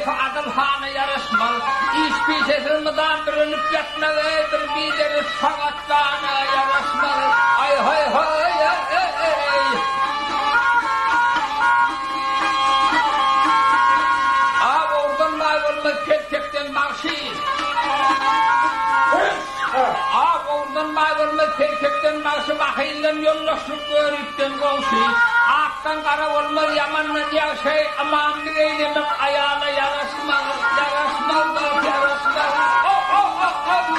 şerefi Adılhan'a yarışmalı. İş pişesilmeden bir önüp yatmalı, bir bideri sagatlarına yarışmalı. Ay hay hay ay. Ağ oradan mayvalma terkekten marşı. Ağ oradan mayvalma terkekten marşı bakıyla yollaşıp görüpten komşu. Aktan kara olmaz yamanla diye şey aman bir eylemek ayağına yarışmalı, yarışmalı, yarışmalı. Oh oh oh oh.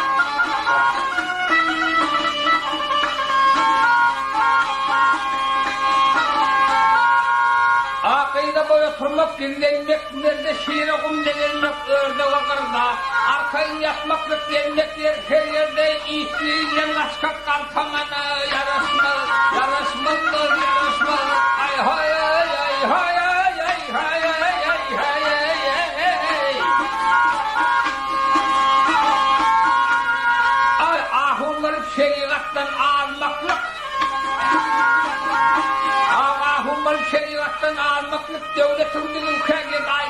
Akıyda boya turmak dinlenmek, nerede şiire kum denilmek, örde vakırda. Arkayı yatmaklık denilmekler, her yerde ihtiyle aşkak kalkamana yarışmalı, yarışmalı, yarışmalı. Ay hay ay ay hay ay ay hay ay ay hay ay. Ay ahumları şeriattan almaklık. Ahumları şeriattan almaklık, devletin bir ülkeye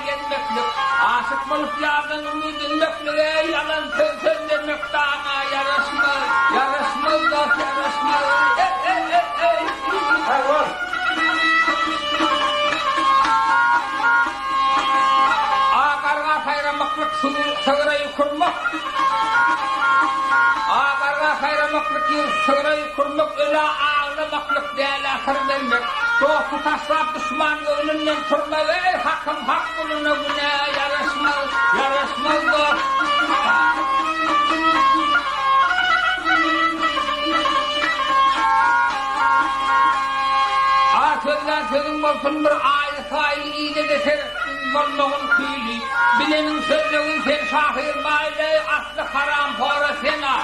gelmeklik. Aşık balıklardan ümit edilmeklik, yalan söz demek dağına yarışmalı, yarışmalı, yarışmalı. Hayvan. Ağarga hayramaklık, sığırayı kurmak. Ağarga hayramaklık, sığırayı kurmak, öyle ağlamaklık değil, ahır vermek. Dostu taşlar düşman önünden turmalı, hakkım hak buluna güne yarışmalı, yarışmalı. Sözler sözüm olsun bir aile sahibi iyice deser, varlığın kıylı. Bilenin sözlüğün sen şahir maile, aslı haram fora sena.